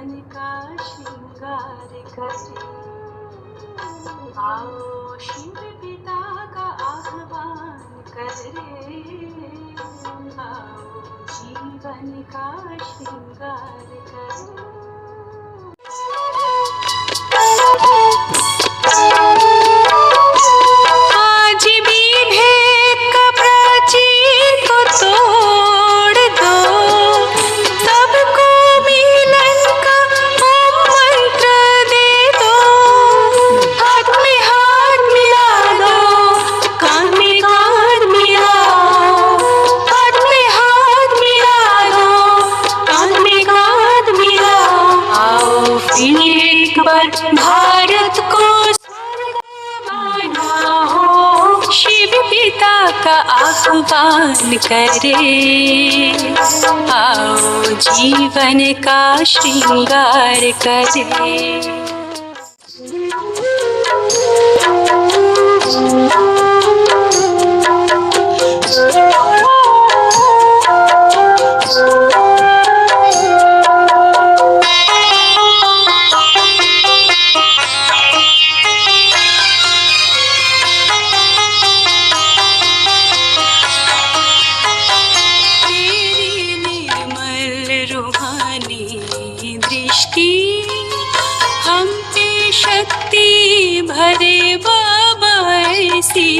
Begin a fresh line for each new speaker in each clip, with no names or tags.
जीवन का श्रृंगार करे। आओ शिव पिता का आह्वान करे। आओ जीवन का श्रृंगार करे। आज भी भेद का प्राचीर को तोड़ दो, सबको मिलन का मंत्र दे दो। हाथ में हाथ मिला दो, कान में कान मिलाओ। हाथ में हाथ मिला दो, कान में कान मिलाओ। आओ फिर एक बार भारत को शिव पिता का आह्वान करे। आओ जीवन का श्रृंगार करे। हम पे शक्ति भरे बाबा ऐसी,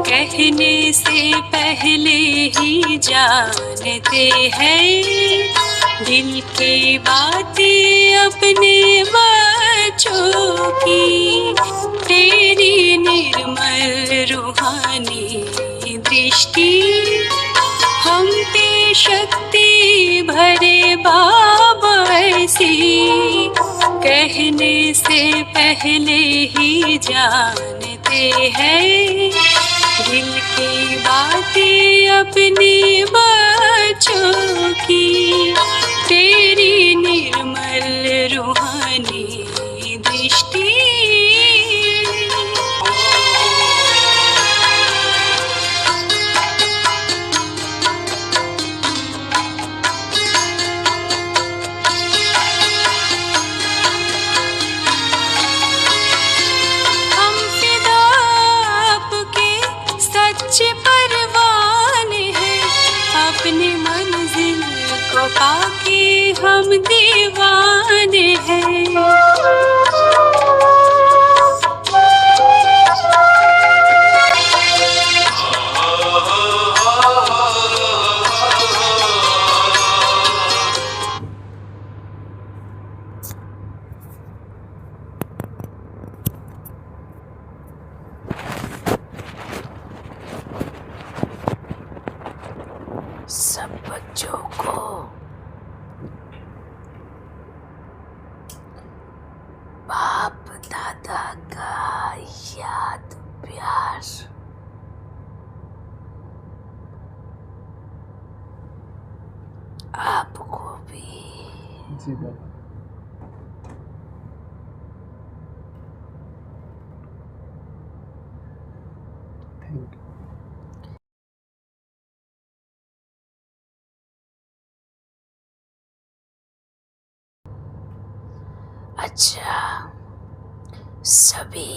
कहने से पहले ही जानते हैं दिल की बातें अपने बच्चों की। तेरी निर्मल रूहानी दृष्टि हम पे शक्ति भरे बाबा ऐसी, कहने से पहले ही जानते हैं दिल की बातें अपने बच्चों की। तेरी निर्मल रूहानी दृष्टि परवाने हैं, अपनी मंजिल को पाके हम दीवाने हैं। सब बच्चों को बाप दादा का याद प्यार। आपको भी। जी बाबा। Thank you. अच्छा, सभी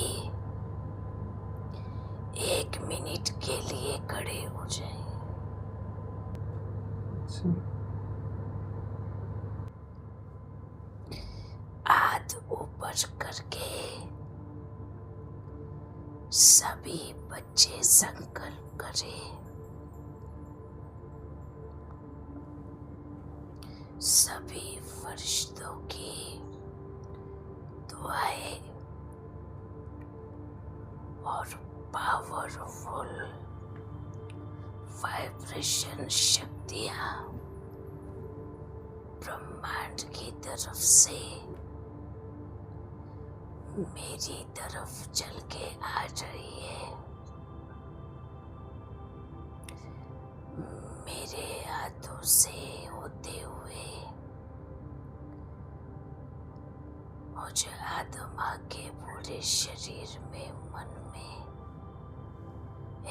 1 मिनट के लिए खड़े हो जाएं। हाथ ऊपर करके सभी बच्चे संकल्प करें। सभी फरिश्तों की दुआएं और पावरफुल वाइब्रेशन शक्तियां ब्रह्मांड की तरफ से मेरी तरफ चल के आ रही है। मेरे हाथों से होते हुए मुझे आत्मा के पूरे शरीर में, मन में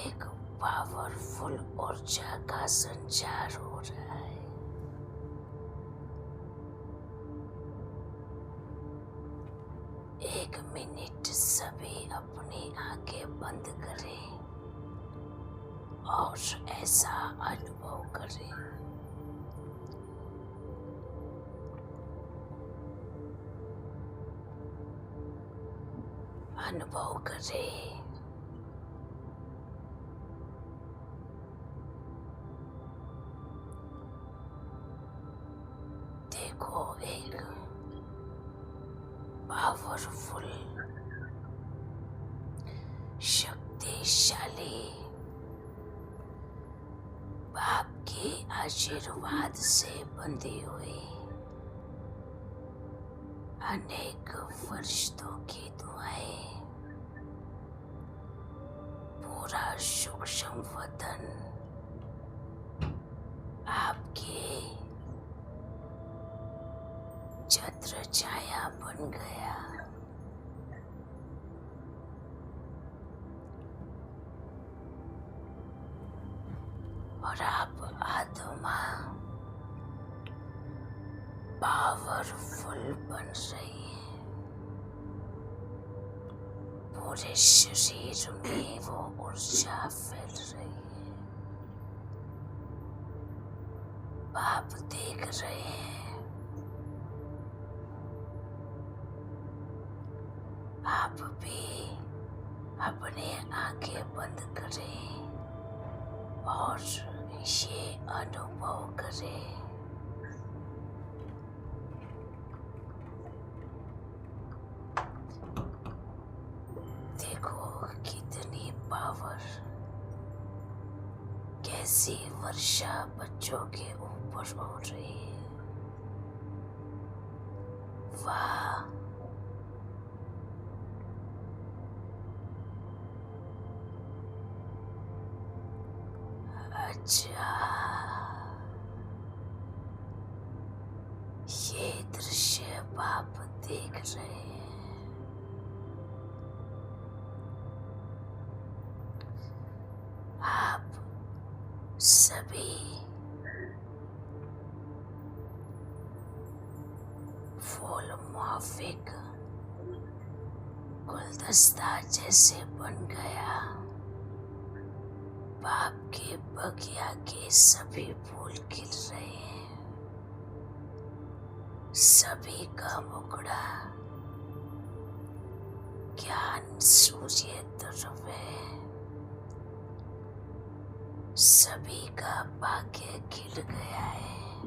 एक पावरफुल ऊर्जा का संचार हो रहा है। एक मिनट सभी अपनी आंखें बंद करें और ऐसा अनुभव करें। अनुभव करें देखो एक पावरफुल शक्तिशाली बाप के आशीर्वाद से बंधी हुई अनेक फरिश्तों की दुआएं पूरा सूक्ष्म वतन आपके छत्र छाया बन गया। और आप आत्मा पावरफुल बन रही है। पूरे शरीर में वो ऊर्जा फैल रही है। आप देख रहे हैं आप भी अपने आंखें बंद करें और ये अनुभव करें। देखो कितनी पावर, कैसी वर्षा बच्चों के ऊपर हो रही है। वाह, अच्छा, ये दृश्य आप देख रहे हैं। आप सभी फूल माफिक गुलदस्ता जैसे बन गया। बाप के बगिया के सभी फूल खिल रहे हैं। सभी का मुखड़ा ज्ञान सूर्य तरफ है। सभी का भाग्य खिल गया है।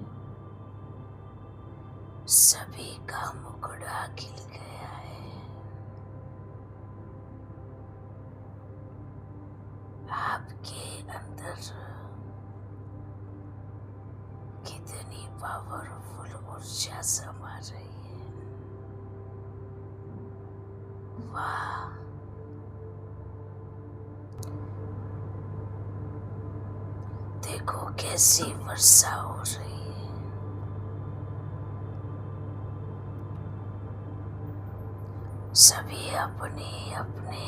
सभी का मुखड़ा खिल गया है। आपके अंदर कितनी पावरफुल ऊर्जा समा रही है। वाह, देखो कैसी वर्षा हो रही है। सभी अपने अपने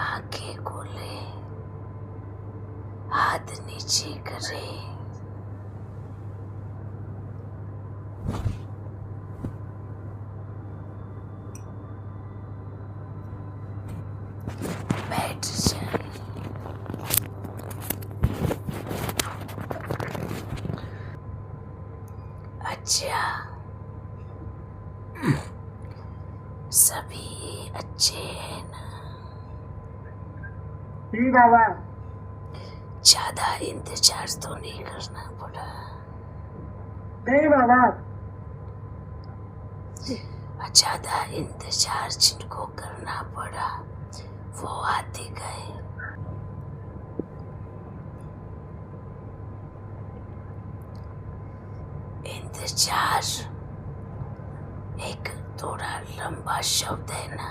आंखें खोले, हाथ नीचे करें। बैठ जाए। अच्छा, सभी अच्छे हैं ना?
जी बाबा।
ज्यादा इंतजार तो नहीं करना पड़ा।
नहीं बाबा।
ज्यादा इंतजार जिनको करना पड़ा वो आते गए। इंतजार एक थोड़ा लंबा शब्द है ना,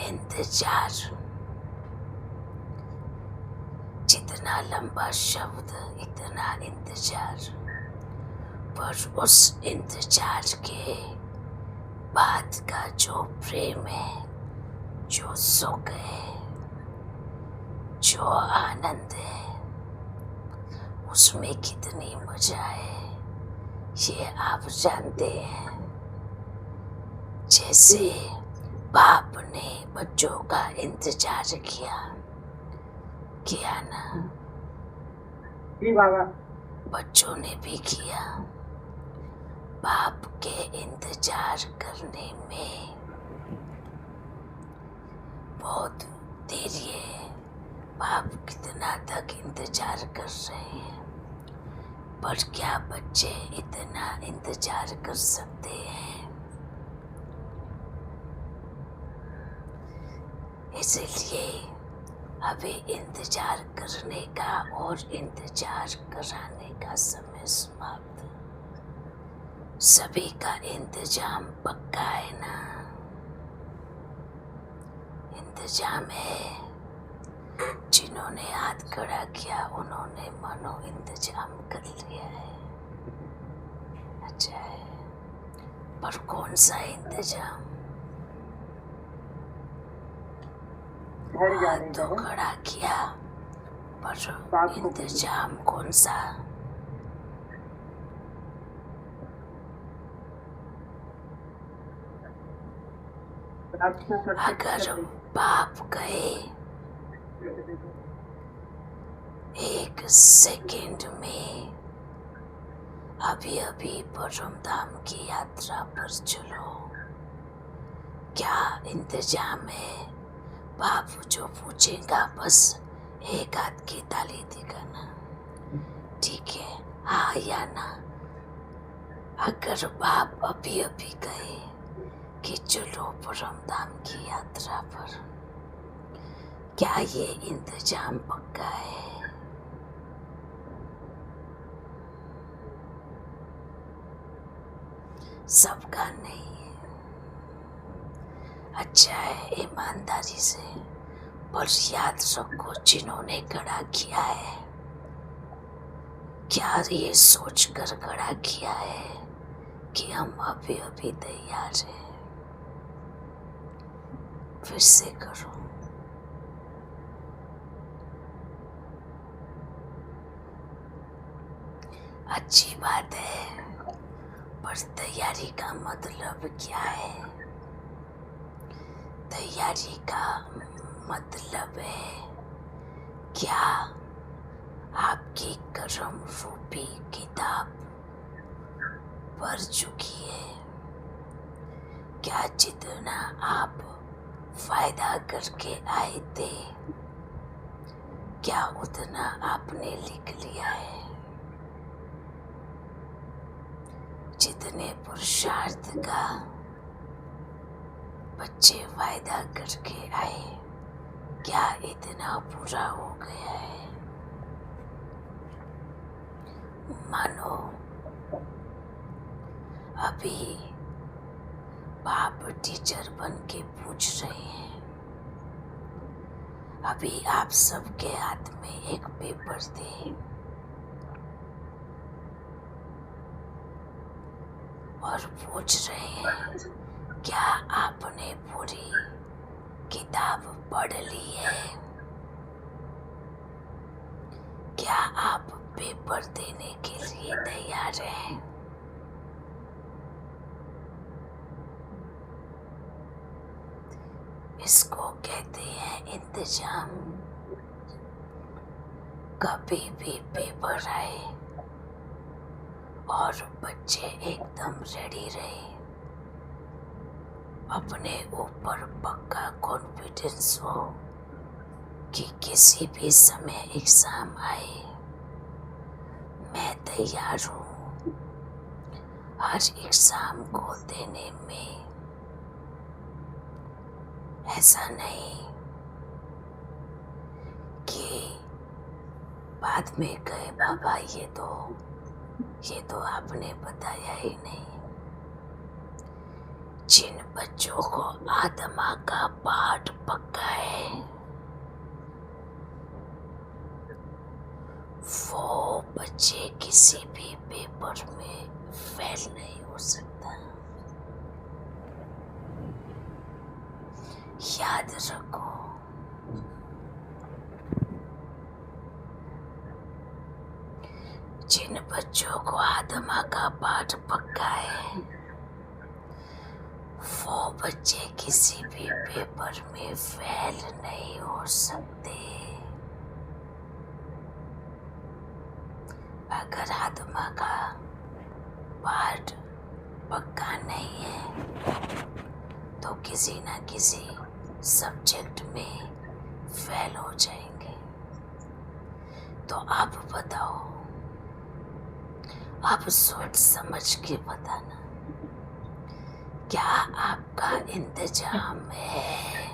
इंतजार। जितना लंबा शब्द इतना इंतजार। पर उस इंतजार के बाद का जो प्रेम है, जो सुख है, जो आनंद है, उसमें कितनी मजा है ये आप जानते हैं। जैसे बाप ने बच्चों का इंतजार किया ना,
जी बाबा।
बच्चों ने भी किया। बाप के इंतजार करने में बहुत देरी है। बाप कितना तक इंतजार कर रहे हैं, पर क्या बच्चे इतना इंतजार कर सकते हैं? इसलिए अभी इंतजार करने का और इंतजार कराने का समय समाप्त। सभी का इंतजाम पक्का है ना? इंतजाम है। जिन्होंने हाथ खड़ा किया उन्होंने मनो इंतजाम कर लिया है। अच्छा है, पर कौन सा इंतजाम? हाथ तो खड़ा किया, पर इंतजाम कौन सा? अगर बाप गए 1 सेकेंड में, अभी अभी परम धाम की यात्रा पर चलो, क्या इंतजाम है? बाप जो पूछेगा बस एक हाथ की ताली दिखाना, ठीक है, हाँ या ना। अगर बाप अभी अभी कहे कि चलो परम धाम की यात्रा पर, क्या ये इंतजाम पक्का है? सबका नहीं है। अच्छा है, ईमानदारी से, पर याद रखो जिन्होंने खड़ा किया है, क्या ये सोच कर खड़ा किया है कि हम अभी अभी तैयार हैं? फिर से करो। अच्छी बात है, पर तैयारी का मतलब क्या है? तैयारी का मतलब है क्या आपकी कर्म रूपी किताब पढ़ चुकी है? क्या जितना आप फायदा करके आए थे, क्या उतना आपने लिख लिया है? जितने पुरुषार्थ का बच्चे वायदा करके आए, क्या इतना पूरा हो गया है? मानो अभी बाप टीचर बन के पूछ रहे हैं। अभी आप सबके हाथ में एक पेपर थे और पूछ रहे हैं, क्या आपने पूरी किताब पढ़ ली है? क्या आप पेपर देने के लिए तैयार हैं? इसको कहते हैं इंतजाम। कभी भी पेपर आए और बच्चे एकदम रेडी रहे, अपने ऊपर पक्का कॉन्फिडेंस हो कि किसी भी समय एग्जाम आए, मैं तैयार हूँ हर एग्जाम को देने में। ऐसा नहीं कि बाद में कहे बाबा ये तो आपने बताया ही नहीं। जिन बच्चों को आत्मा का पाठ पक्का है, वो बच्चे किसी भी पेपर में फेल नहीं हो सकता। याद रखो, जिन बच्चों को आत्मा का पाठ पक्का है, वो बच्चे किसी भी पेपर में फेल नहीं हो सकते। अगर आत्मा का पाठ पक्का नहीं है तो किसी ना किसी सब्जेक्ट में फेल हो जाएंगे। तो आप बताओ, आप सोच समझ के बताना, क्या आपका इंतजाम है?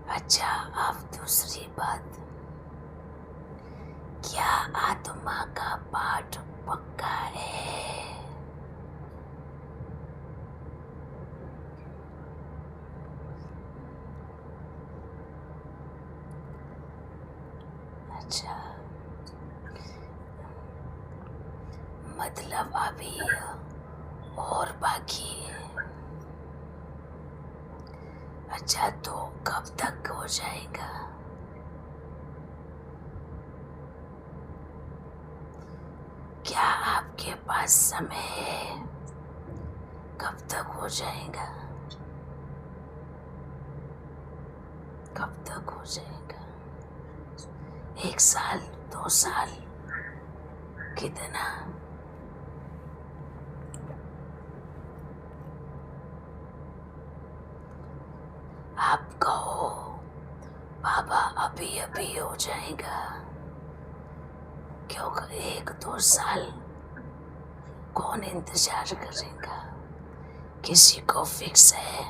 अच्छा, अब दूसरी बात, क्या आत्मा का पाठ पक्का है? अच्छा, मतलब अभी और बाकी है। अच्छा, तो कब तक हो जाएगा? क्या आपके पास समय है? कब तक हो जाएगा? कब तक हो जाएगा? 1 साल, 2 साल, कितना? आप कहो बाबा अभी अभी हो जाएगा, क्योंकि 1-2 साल कौन इंतजार करेगा? किसी को फिक्स है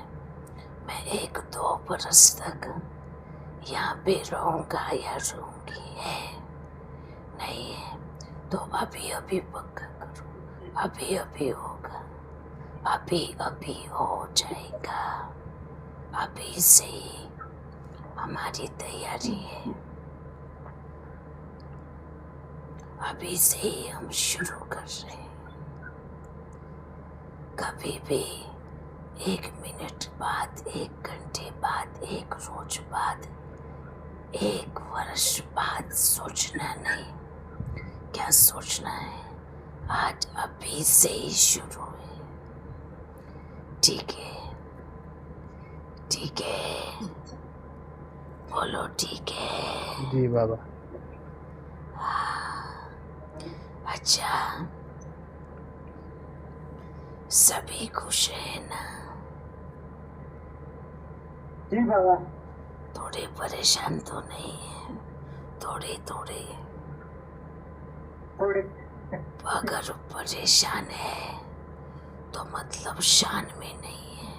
मैं 1-2 बरस तक यहाँ पे रहूंगा या रहूंगी, है नहीं है? तो अभी अभी पक्का करो, अभी अभी होगा, अभी अभी हो जाएगा। अभी से ही हमारी तैयारी है, अभी से ही हम शुरू कर रहे हैं। कभी भी 1 मिनट बाद, 1 घंटे बाद, 1 रोज बाद, 1 वर्ष बाद सोचना नहीं। क्या सोचना है? आज अभी से ही शुरू है। ठीक है? ठीक है, बोलो ठीक है।
जी बाबा।
अच्छा, सभी खुश है ना?
जी बाबा।
थोड़े परेशान तो नहीं है? थोड़े थोड़े।
थोड़े।
अगर परेशान है तो मतलब शान में नहीं है।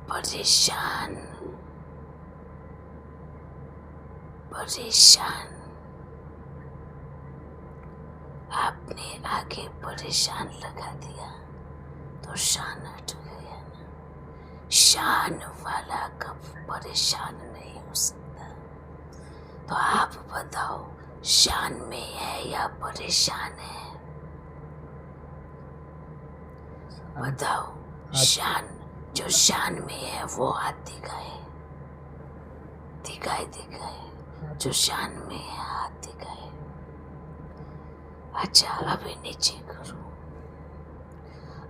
परेशान, परेशान, आपने आगे परेशान लगा दिया तो शान हट गया ना। शान वाला कब परेशान नहीं हो सकता। तो आप बताओ, शान में है या परेशान है? बताओ। शान, जो शान में है वो हाथ दिखाए, दिखाए दिखाए। जो शान में है हाथ दिखाए। अच्छा, अभी नीचे करो।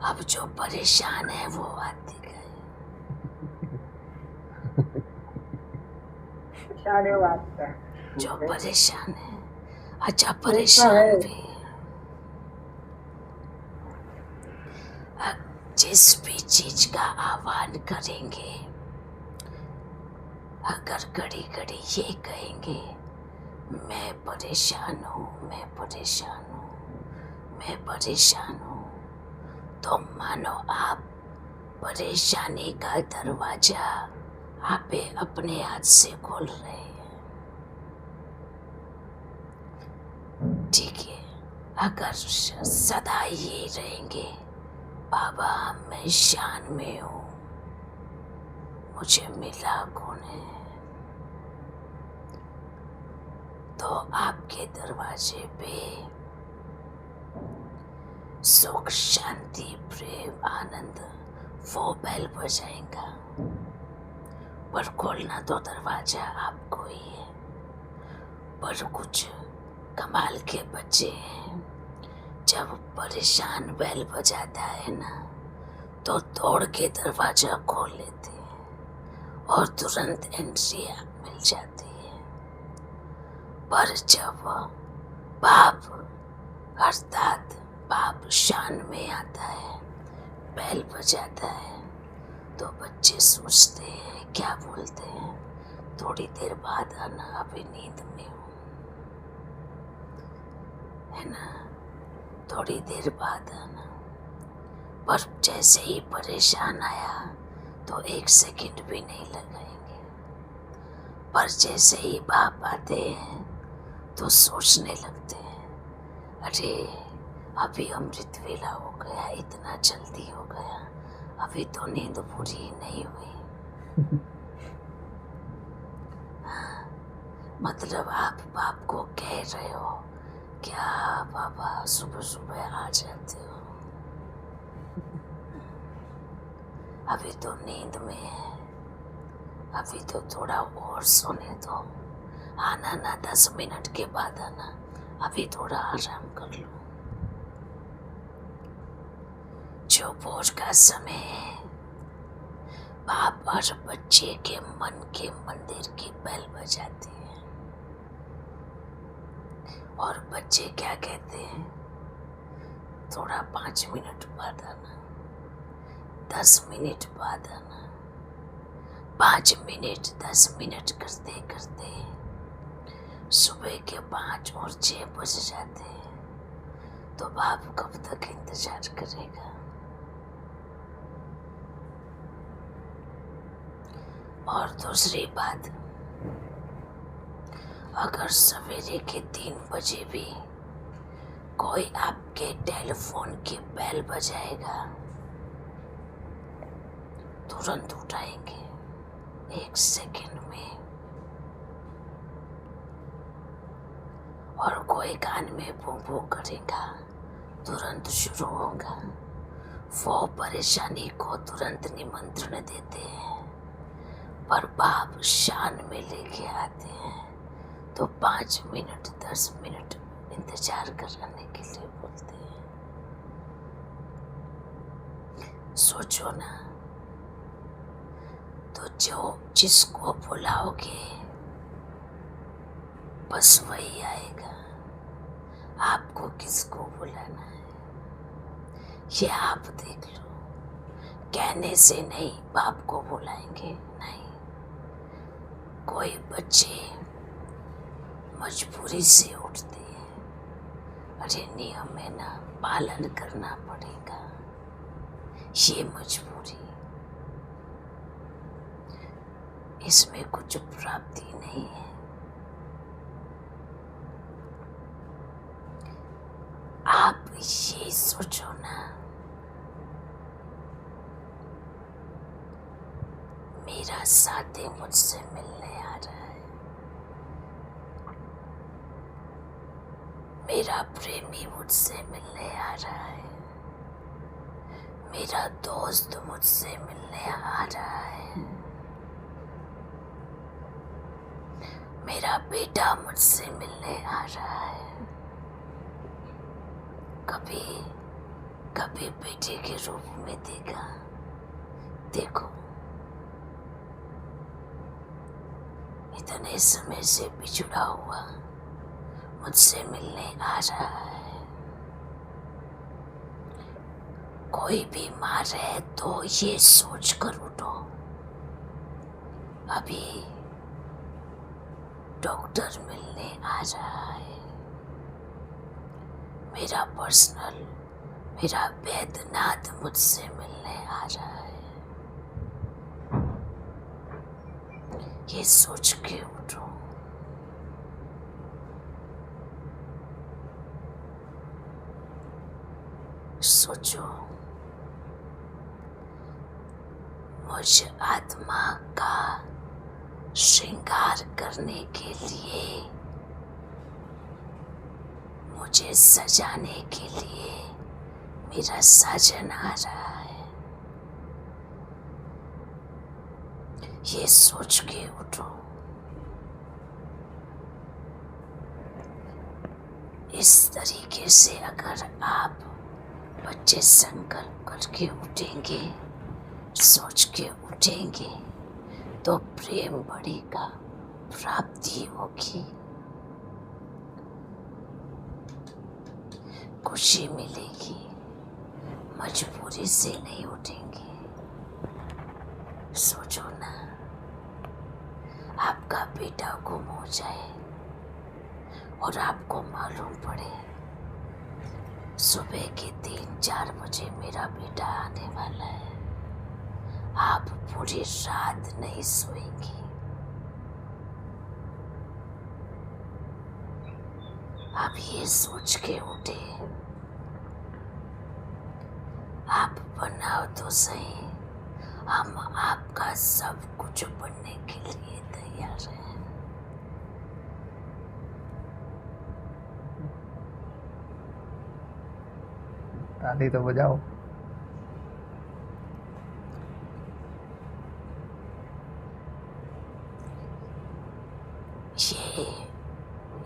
अब जो परेशान है वो हाथ दिखाए। जो परेशान है। अच्छा, परेशान भी जिस भी चीज का आह्वान करेंगे, अगर घड़ी घड़ी ये कहेंगे मैं परेशान हूँ, मैं परेशान हूँ, मैं परेशान हूँ, तो मानो आप परेशानी का दरवाजा आप अपने हाथ से खोल रहे हैं। ठीक है? अगर सदा ये रहेंगे बाबा मैं शान में हूँ, मुझे मिला कौन है, तो आपके दरवाजे पे सुख, शांति, प्रेम, आनंद वो बेल बजाएगा। पर खोलना तो दरवाजा आपको ही है। पर कुछ कमाल के बच्चे हैं। जब परेशान बैल बजाता है ना तो दौड़ के दरवाजा खोल लेते हैं और तुरंत एंट्री मिल जाती है। पर जब बाप अर्थात बाप शान में आता है, बैल बजाता है, तो बच्चे सोचते हैं, क्या बोलते हैं, थोड़ी देर बाद आना, अभी नींद में हूँ, है ना, थोड़ी देर बाद आना। पर जैसे ही परेशान आया तो 1 सेकंड भी नहीं लगाएंगे। पर जैसे ही बाप आते हैं तो सोचने लगते हैं, अरे अभी अमृत वेला हो गया, इतना जल्दी हो गया, अभी तो नींद पूरी नहीं हुई। हाँ, मतलब आप बाप को कह रहे हो, क्या बाबा सुबह सुबह आ जाते हो, अभी तो नींद में है, अभी तो थोड़ा और सोने दो, आना ना 10 मिनट के बाद आना, अभी थोड़ा आराम कर लो। जो भोज का समय है, बाप और बच्चे के मन के मंदिर की बेल बजाती है और बच्चे क्या कहते हैं, थोड़ा 5 मिनट बाद आना, 10 मिनट बाद आना। 5 मिनट 10 मिनट करते करते सुबह के 5 और 6 बज जाते हैं, तो बाप कब तक इंतजार करेगा। और दूसरी बात, अगर सवेरे के 3 बजे भी कोई आपके टेलीफोन की बेल बजाएगा, तुरंत उठाएंगे 1 सेकंड में। और कोई कान में भू करेगा, तुरंत शुरू होगा। वो परेशानी को तुरंत निमंत्रण देते हैं, पर बाप शान में लेके आते हैं तो 5 मिनट 10 मिनट इंतजार कराने के लिए बोलते हैं। सोचो ना, तो जो जिसको बुलाओगे बस वही आएगा। आपको किसको बुलाना है ये आप देख लो। कहने से नहीं बाप को बुलाएंगे, नहीं। कोई बच्चे मजबूरी से उठते हैं, अरे नियम में ना पालन करना पड़ेगा, ये मजबूरी, इसमें कुछ प्राप्ति नहीं है। आप ये सोचो ना, मेरा साथी मुझसे मिलने आ रहा है, मेरा प्रेमी मुझसे मिलने आ रहा है, मेरा दोस्त मुझसे मिलने आ रहा है, मेरा बेटा मुझसे मिलने आ रहा है। कभी बेटे के रूप में देखो इतने समय से बिछड़ा हुआ मुझसे मिलने आ रहा है। कोई बीमार है तो ये सोच कर उठो, अभी डॉक्टर मिलने आ रहा है। मेरा पर्सनल, मेरा वैद्यनाथ मुझसे मिलने आ रहा है। ये सोच के उठो। सोचो, मुझ आत्मा का श्रृंगार करने के लिए, मुझे सजाने के लिए मेरा साजन आ रहा है। ये सोच के उठो। इस तरीके से अगर आप बच्चे संकल्प करके उठेंगे, सोच के उठेंगे, तो प्रेम बढ़ेगा, प्राप्ति होगी, खुशी मिलेगी। मजबूरी से नहीं उठेंगे। सोचो ना, आपका बेटा गुम हो जाए और आपको मालूम पड़े सुबह के 3-4 बजे मेरा बेटा आने वाला है, आप पूरी रात नहीं सोएंगी। आप ये सोच के उठे, आप बनाओ तो सही, हम आपका सब कुछ बनने के लिए तैयार हैं।
ताली तो बजाओ।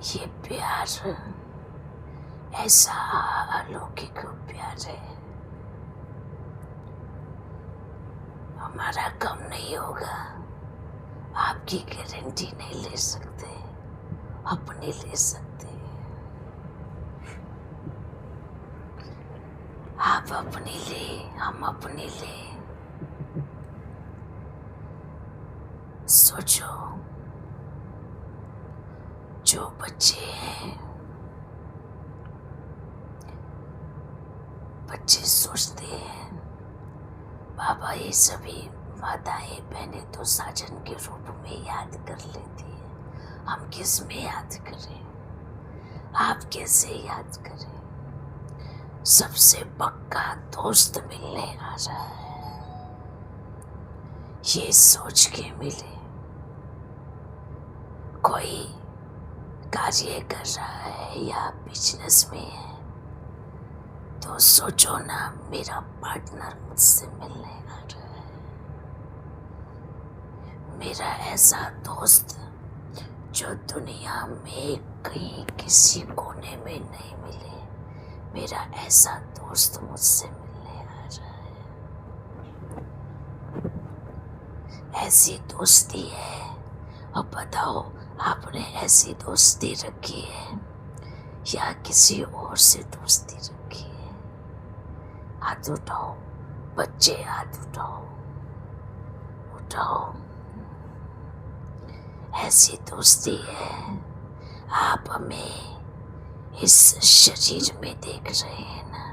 ये प्यार ऐसा अलौकिक प्यार है, हमारा कम नहीं होगा। आपकी गारंटी नहीं ले सकते, अपनी ले सकते। आप अपनी ले, हम अपनी ले। सोचो, जो बच्चे हैं, बच्चे सोचते हैं बाबा ये सभी माताएं बहनें तो साजन के रूप में याद कर लेती है, हम किस में याद करें, आप कैसे याद करें। सबसे पक्का दोस्त मिलने आ रहा है, ये सोच के मिले। कोई कार्य कर रहा है या बिजनेस में है, तो सोचो ना मेरा पार्टनर मुझसे मिलने आ रहा है, मेरा ऐसा दोस्त जो दुनिया में कहीं किसी कोने में नहीं मिले, मेरा ऐसा दोस्त मुझसे मिलने आ रहा है। ऐसी दोस्ती है। अब बताओ, आपने ऐसी दोस्ती रखी है या किसी और से दोस्ती रखी है? हाथ उठाओ बच्चे, हाथ उठाओ, उठाओ। ऐसी दोस्ती है। आप हमें इस शरीर में देख रहे हैं ना,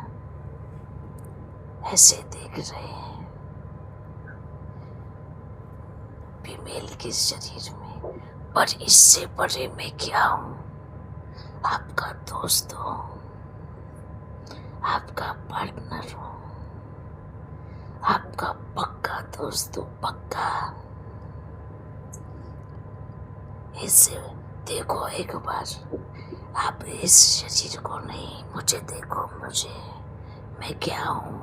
ऐसे देख रहे हैं फीमेल के शरीर में, पर इससे बड़े मैं क्या हूँ? आपका दोस्त हो, आपका पार्टनर हो, आपका पक्का दोस्त हो, पक्का। इसे देखो एक बार, आप इस शरीर को नहीं, मुझे देखो, मुझे, मैं क्या हूँ।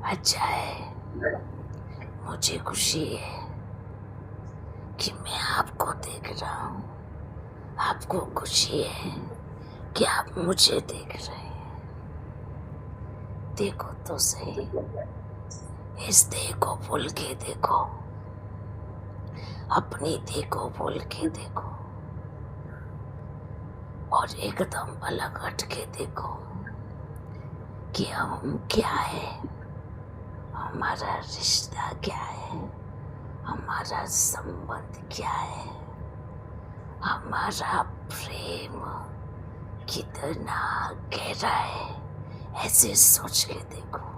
अच्छा है, मुझे खुशी है कि मैं आपको देख रहा हूँ, आपको खुशी है कि आप मुझे देख रहे हैं। देखो तो सही, इस देह को भूल के देखो, अपनी देह को भूल के देखो, और एकदम अलग हट के देखो कि हम क्या है, हमारा रिश्ता क्या है, हमारा संबंध क्या है, हमारा प्रेम कितना गहरा है। ऐसे सोच के देखो,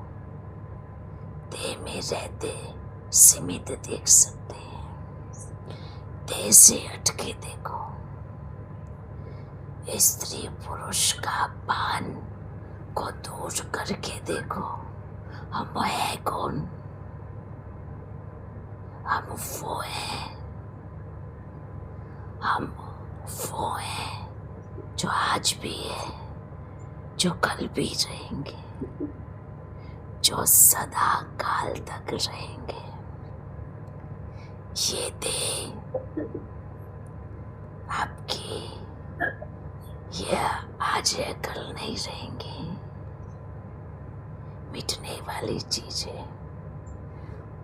देह में रहते सीमित देख सकते हैं, देह से हट के देखो, स्त्री पुरुष का भान को दूर करके देखो, हम है कौन? हम वो हैं, हम वो हैं जो आज भी है, जो कल भी रहेंगे, जो सदा काल तक रहेंगे। ये देह आपकी ये आज है कल नहीं रहेंगी, मिटने वाली चीजें।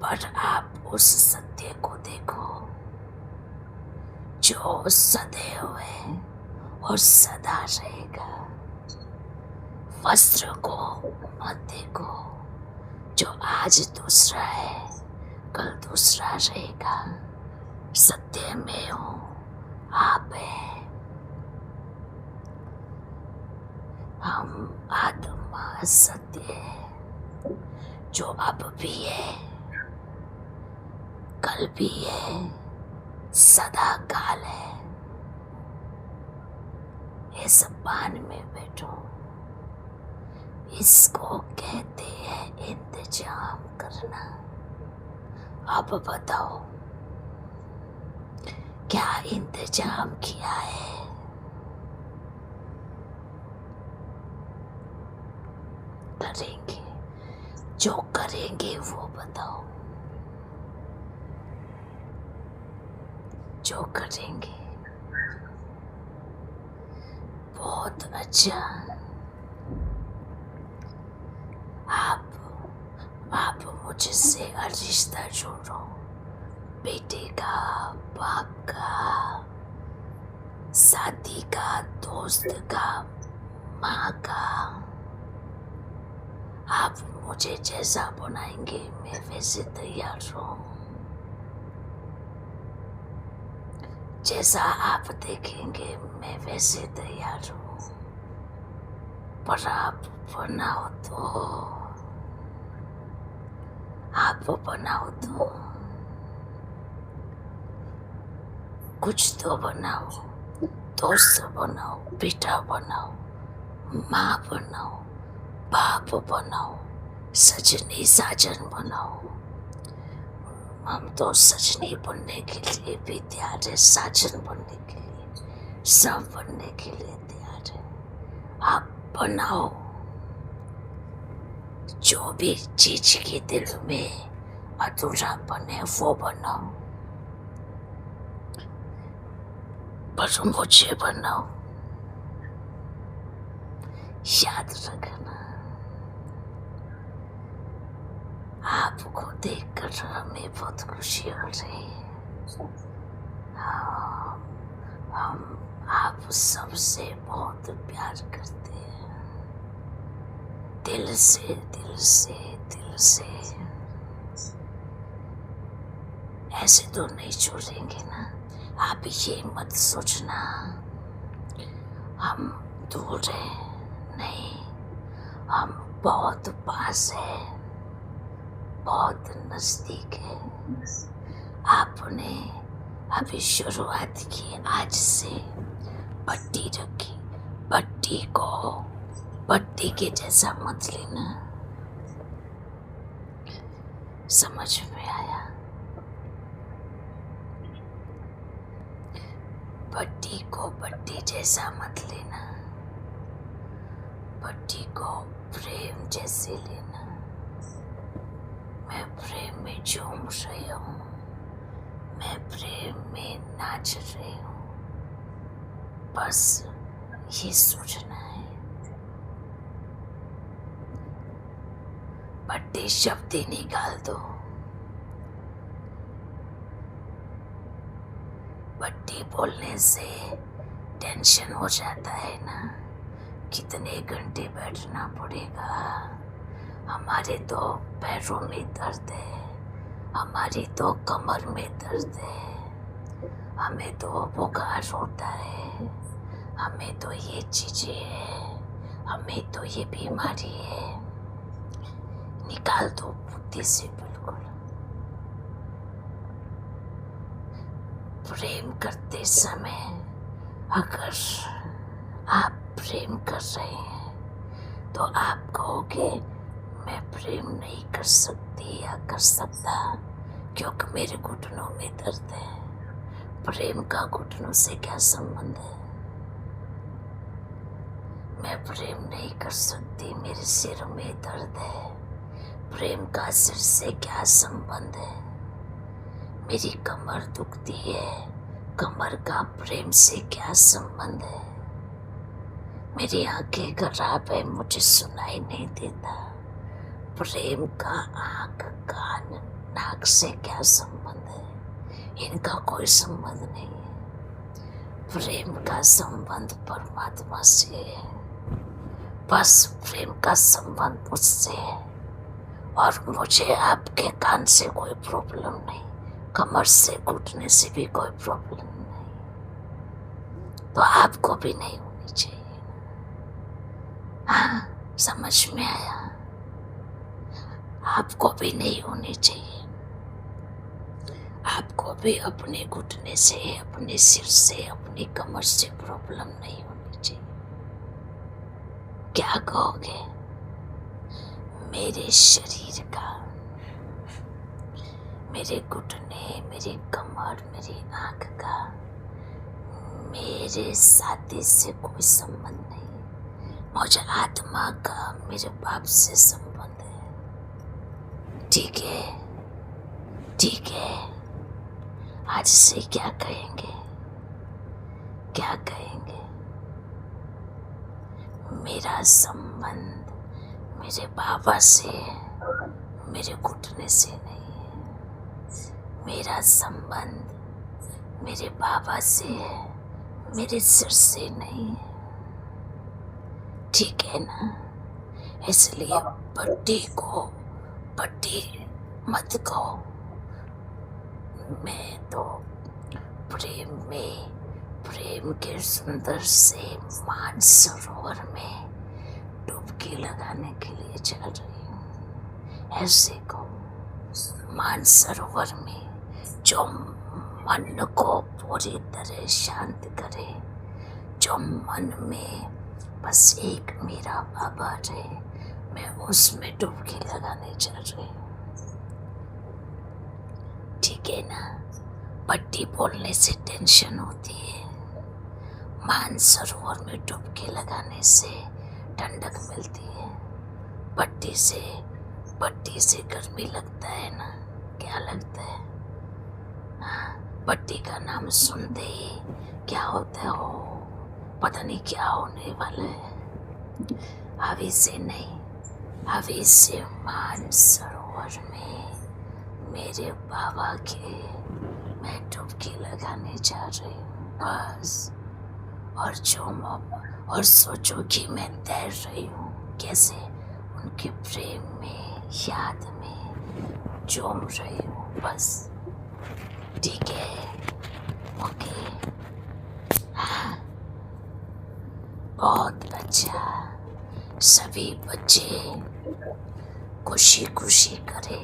पर आप उस सत्य को देखो जो सदैव है और सदा रहेगा। वस्त्र को मत देखो जो आज दूसरा है कल दूसरा रहेगा। सत्य में हो आप है। हम आत्मा सत्य है जो अब भी है, कल भी है, सदा काल है। इस पान में बैठो, इसको कहते हैं इंतजाम करना। अब बताओ क्या इंतजाम किया है? करेंगे, जो करेंगे वो बताओ। जो करेंगे बहुत अच्छा। आप मुझसे रिश्ता जोड़ो, बेटे का, बाप का, साथी का, दोस्त का, माँ का। आप मुझे जैसा बनाएंगे मैं वैसे तैयार हूँ। जैसा आप देखेंगे मैं वैसे तैयार हूँ। पर आप बनाओ तो, आप बनाओ तो कुछ तो बनाओ। दोस्त बनाओ, बेटा बनाओ, माँ बनाओ, बाप बनाओ, सजनी साजन बनाओ। हम तो सजनी बनने के लिए भी तैयार है, साजन बनने के लिए, सब बनने के लिए तैयार है। आप बनाओ जो भी चीज के दिल में अधूरापन है वो बनाओ। पर मुझे बनाओ। याद रखना, आपको देखकर हमें बहुत खुशी हो रही है। हम आप सबसे बहुत प्यार करते हैं, दिल से दिल से दिल से। ऐसे तो नहीं छोड़ेंगे ना। आप ये मत सोचना हम दूर हैं, नहीं, हम बहुत पास है, बहुत नजदीक है। आपने अभी शुरुआत की, आज से पट्टी रखी, पट्टी को पट्टी के जैसा मत लेना। समझ में आया? पट्टी को पट्टी जैसा मत लेना, पट्टी को प्रेम जैसे लेना। मैं प्रेम में झूम रही हूँ, मैं प्रेम में नाच रही हूँ। बस ये सोचना है। पट्टी शब्द ही निकाल दो। पट्टी बोलने से टेंशन हो जाता है ना। कितने घंटे बैठना पड़ेगा। हमारे तो पैरों में दर्द है, हमारी तो कमर में दर्द है, हमें तो बुखार होता है, हमें तो ये चीजें है, हमें तो ये बीमारी है। निकाल दो बुद्धि से बिल्कुल। प्रेम करते समय अगर आप प्रेम कर रहे हैं तो आप कहोगे मैं प्रेम नहीं कर सकती या कर सकता क्योंकि मेरे घुटनों में दर्द है। प्रेम का घुटनों से क्या संबंध है? मैं प्रेम नहीं कर सकती, मेरे सिर में दर्द है। प्रेम का सिर से क्या संबंध है? मेरी कमर दुखती है, कमर का प्रेम से क्या संबंध है? मेरी आंखें खराब है, मुझे सुनाई नहीं देता। प्रेम का आंख कान नाक से क्या संबंध है? इनका कोई संबंध नहीं है। प्रेम का संबंध परमात्मा से है। बस प्रेम का संबंध मुझसे है और मुझे आपके कान से कोई प्रॉब्लम नहीं, कमर से घुटने से भी कोई प्रॉब्लम नहीं, तो आपको भी नहीं होनी चाहिए। हाँ, समझ में आया? आपको भी नहीं होनी चाहिए। आपको भी अपने घुटने से, अपने सिर से, अपनी कमर से प्रॉब्लम नहीं होनी चाहिए। क्या कहोगे? मेरे शरीर का, मेरे घुटने, मेरी कमर, मेरी आंख का मेरे साथी से कोई संबंध नहीं। मुझे आत्मा का मेरे बाप से संबंध है। ठीक है, ठीक है। आज से क्या कहेंगे? क्या कहेंगे? मेरा संबंध मेरे बाबा से है, मेरे घुटने से नहीं है। मेरा संबंध मेरे बाबा से है, मेरे सिर से नहीं है। ठीक है ना? इसलिए पट्टी मत कहो। मैं तो प्रेम के सुंदर से मानसरोवर में डुबकी लगाने के लिए चल रही हूँ। ऐसे को मानसरोवर में जो मन को पूरी तरह शांत करे, जो मन में बस एक मेरा बाबा रहे, मैं उसमें डुबकी लगाने चल रही हूँ। ठीक है ना? पट्टी बोलने से टेंशन होती है, मानसरोवर में डुबकी लगाने से ठंडक मिलती है। पट्टी से गर्मी लगता है ना? क्या लगता है? पट्टी का नाम सुनते ही क्या होता है? पता नहीं क्या होने वाला है। अभी से नहीं, अभी से मानसरोवर में मेरे बाबा के मैं डुबकी लगाने जा रही हूँ बस। और सोचो कि मैं तैर रही हूँ कैसे, उनके प्रेम में, याद में झूम रही हूँ बस। ठीक है? ओके, हाँ, बहुत अच्छा। सभी बच्चे खुशी खुशी करे,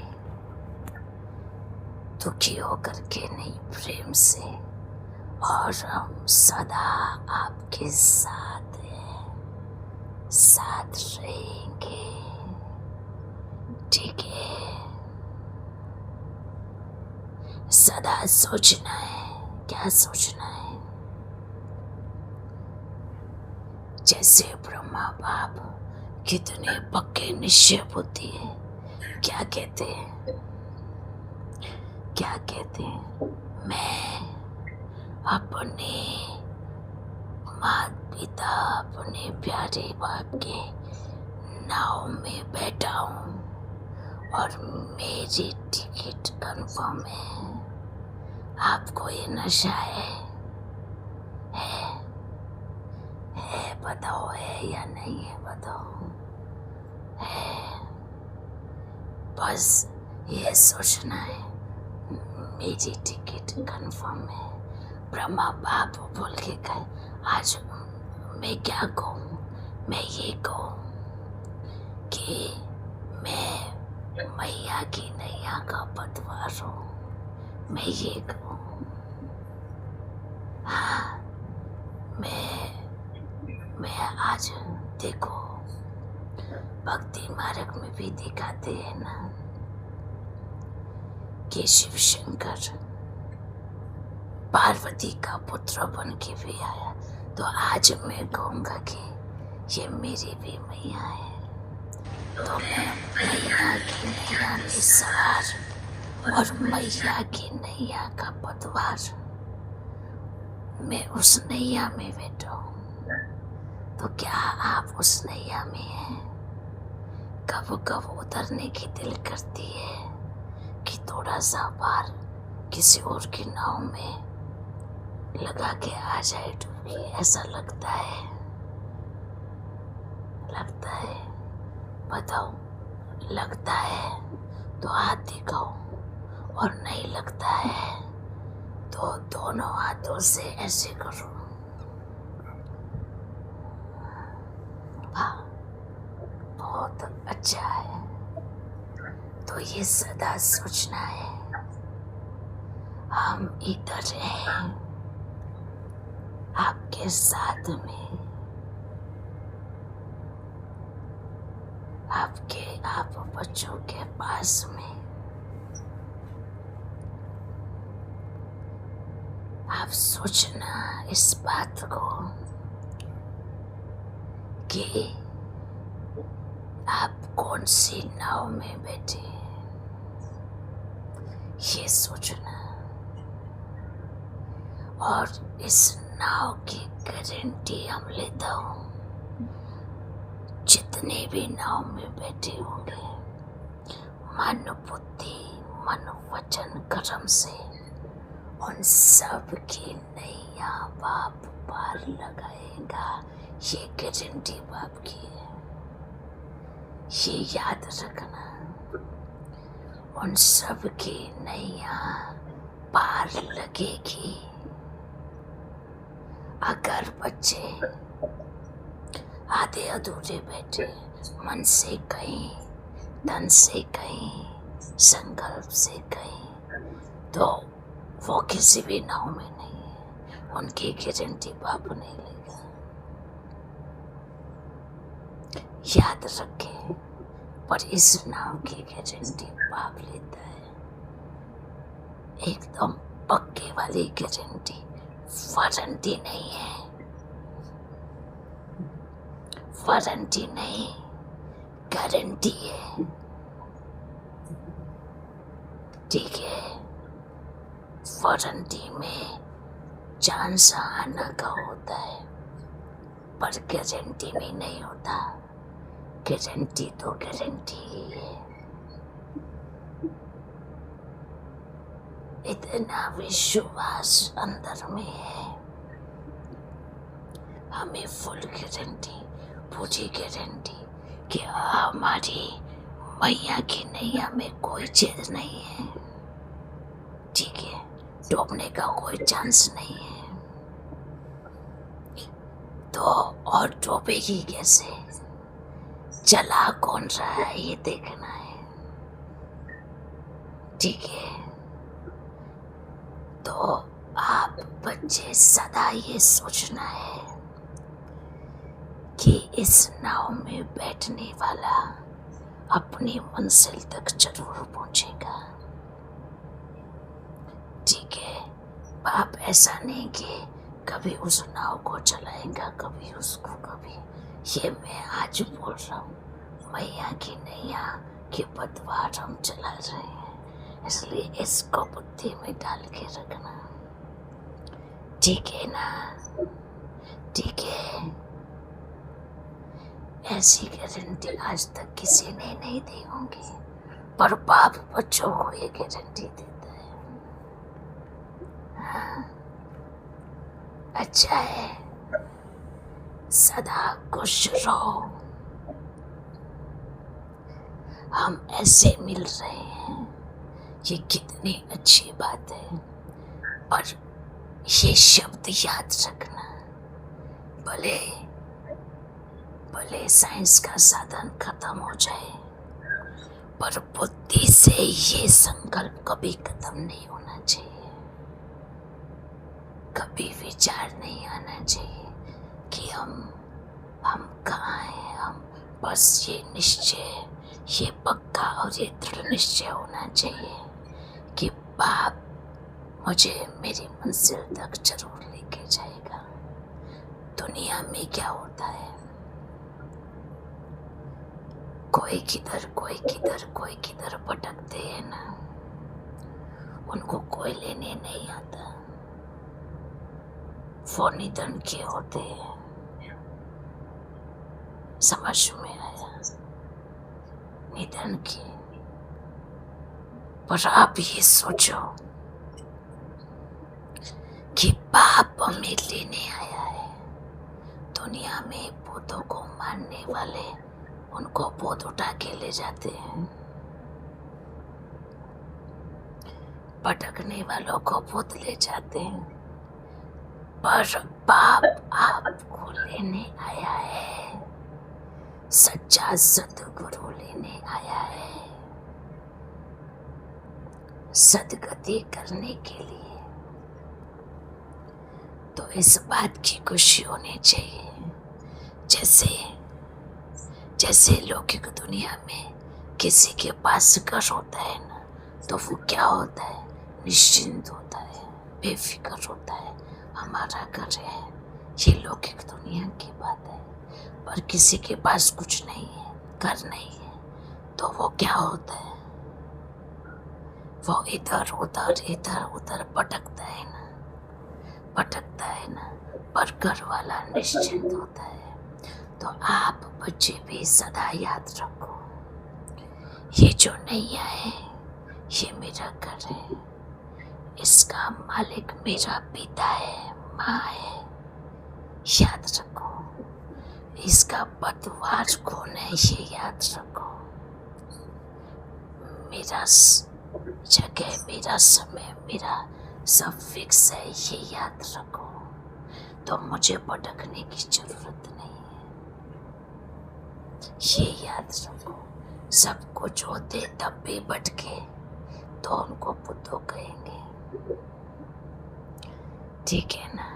दुखी होकर के नहीं, प्रेम से। और हम सदा आपके साथ हैं, साथ रहेंगे। ठीक है? सदा सोचना है। क्या सोचना है? जैसे ब्रह्मा बाप कितने पक्के निश्चय बुद्धि है। क्या कहते हैं? क्या कहते हैं? मैं अपने माता पिता, अपने प्यारे बाप के नाव में बैठा हूँ और मेरी टिकट कंफर्म है। आपको ये नशा है? बताओ, है या नहीं है? बताओ। है? बस ये सोचना है मेरी टिकट कंफर्म है। ब्रह्मा बाप बोल के गए, आज मैं क्या कहूँ? मैं ये कहूँ कि मैं मैया की नैया का पतवार हूँ। मैं ये कहूँ, हाँ, मैं आज देखो भक्ति मार्ग में भी दिखाते हैं ना कि शिव शंकर पार्वती का पुत्र बन के भी आया। तो आज मैं कहूँगा कि ये मेरी भी मैया है। तो मैं मैया की नैया में सवार और मैया की नैया का पतवार मैं उस नैया में बैठा हूँ, तो क्या आप उस नैया में हैं? कब कब उतरने की दिल करती है कि थोड़ा सा पार किसी और की नाव में लगा के आ जाए डुबकी। ऐसा लगता है, बताओ, लगता है तो हाथ दिखाओ, और नहीं लगता है तो दोनों हाथों से ऐसे करो। वाह, बहुत अच्छा है। तो ये सदा सोचना है, हम इधर हैं आपके साथ में, आप बच्चों के पास में। आप सोचना इस बात को कि आप कौन सी नाव में बैठे, ये सोचना। और इस नाव की गारंटी हम लेता हूँ, जितने भी नाव में बैठे होंगे, मन बुद्धि मन वचन कर्म से उन सब की नैया बाप पार लगाएगा। ये गारंटी बाप की है, ये याद रखना। उन सब की नैया पार लगेगी अगर बच्चे आधे अधूरे बैठे, मन से कहीं, तन से कहीं, संकल्प से कहीं, तो वो किसी भी नाव में नहीं है। उनकी गारंटी बाप नहीं लेगा, याद रखे। पर इस नाव की गारंटी बाप लेता है, एकदम पक्के वाली गारंटी, वारंटी नहीं है, वारंटी नहीं, गारंटी है। ठीक है, वारंटी में चांस आना का होता है, पर गारंटी में नहीं होता। गारंटी तो गारंटी ही है। इतना विश्वास अंदर में है, हमें फुल गारंटी, पूरी गारंटी कि हमारी मैया की नैया में कोई चीज नहीं है। ठीक है, डूबने का कोई चांस नहीं है। तो और डूबेगी कैसे, चला कौन रहा है ये देखना है। ठीक है, तो आप बच्चे सदा ये सोचना है कि इस नाव में बैठने वाला अपनी मंजिल तक जरूर पहुंचेगा। ठीक है, बाप ऐसा नहीं कि कभी उस नाव को चलाएगा, कभी उसको, कभी। ये मैं आज बोल रहा हूँ, मैया की नैया के पतवार हम चला रहे हैं, इसलिए इसको बुद्धि में डाल के रखना। ठीक है ना? ठीक है, ऐसी गारंटी आज तक किसी ने नहीं दी होंगी, पर बाप बच्चों को ये गारंटी देता है। हाँ, अच्छा है, सदा खुश रहो। हम ऐसे मिल रहे हैं, ये कितनी अच्छी बात है। पर ये शब्द याद रखना, भले साइंस का साधन खत्म हो जाए, पर बुद्धि से ये संकल्प कभी खत्म नहीं होना चाहिए। कभी विचार नहीं आना चाहिए कि हम कहाँ हैं। हम बस ये निश्चय, ये पक्का और ये दृढ़ निश्चय होना चाहिए कि बाप मुझे मेरी मंजिल तक जरूर लेके जाएगा। दुनिया में क्या होता है, कोई किधर भटकते हैं ना, उनको कोई लेने नहीं आता। वो निधन के होते हैं। समझ में आया? निधन के। पर आप ये सोचो कि बाप हमें लेने आया है। दुनिया में भूतों को मारने वाले उनको भूत उठा के ले जाते हैं, भटकने वालों को भूत ले जाते हैं। पर बाप आपको लेने आया है, सच्चा सदगुरु लेने आया है, सदगति करने के लिए। तो इस बात की खुशी होनी चाहिए, जैसे लौकिक दुनिया में किसी के पास घर होता है ना, तो वो क्या होता है? निश्चिंत होता है, बेफिक्र होता है, हमारा घर है। ये लौकिक दुनिया की बात है। पर किसी के पास कुछ नहीं है, घर नहीं है, तो वो क्या होता है? वो इधर उधर भटकता है ना, पर घर वाला निश्चिंत होता है। तो आप बच्चे भी सदा याद रखो, ये जो नैया है ये मेरा घर है, इसका मालिक मेरा पिता है, माँ है। याद रखो, इसका पतवार कौन है ये याद रखो। मेरा जगह, मेरा समय, मेरा सब फिक्स है, ये याद रखो। तो मुझे भटकने की जरूरत नहीं है, ये याद रखो। सब कुछ होते तब भी भटके तो उनको बुद्धू कहेंगे। ठीक है ना?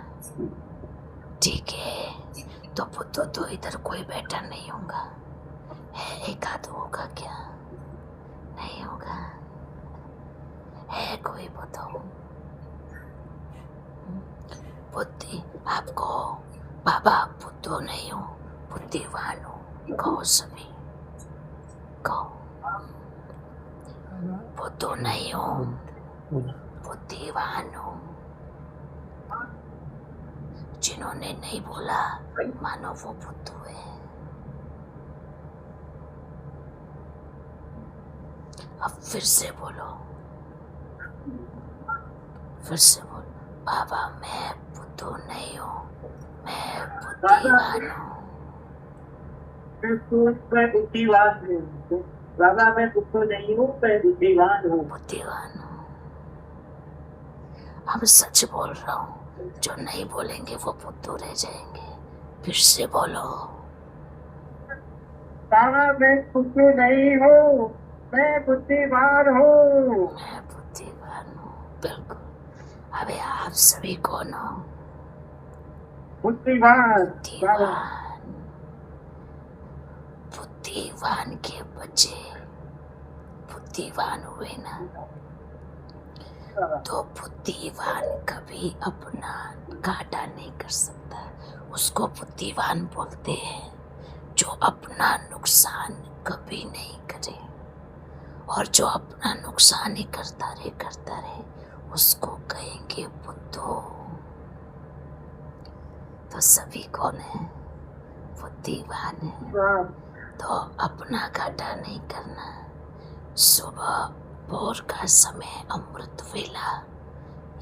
ठीक है। तो बुद्धू तो इधर कोई बैठा नहीं होगा, है एक आध होगा क्या? नहीं होगा। है कोई बुद्धू? बुद्धि आपको बाबा बुद्धू नहीं हो, बुद्धिवान हो। कहो सभी, कहो बुद्धू नहीं हो, बुद्धिवान हो। जिन्होंने नहीं बोला मानो वो बुद्धू है। अब फिर से बोलो, बाबा मैं बुद्धू नहीं हूँ, मैं बुद्धिवान हूँ।
मैं बुद्धिवान हूँ। बाबा मैं बुद्धू नहीं हूँ, मैं बुद्धिवान हूँ।
बुद्धिवान हूँ। अब सच बोल रहा हूँ, जो नहीं बोलेंगे वो बुद्धू रह जाएंगे। फिर से बोलो,
बाबा मैं बुद्धू नहीं हूँ, मैं बुद्धिमान हूँ।
मैं बुद्धिमान हूँ, बिल्कुल। अबे आप सभी कौन हो?
बुद्धिमान।
बुद्धिवान के बच्चे बुद्धिवान हुए ना, तो बुद्धिवान कभी अपना घाटा नहीं कर सकता। उसको बुद्धिवान बोलते हैं जो अपना नुकसान कभी नहीं करे, और जो अपना नुकसान ही करता रहे उसको कहेंगे बुद्धू। तो सभी कौन है? बुद्धिवान है। तो अपना घाटा नहीं करना। सुबह भोर का समय अमृत वेला,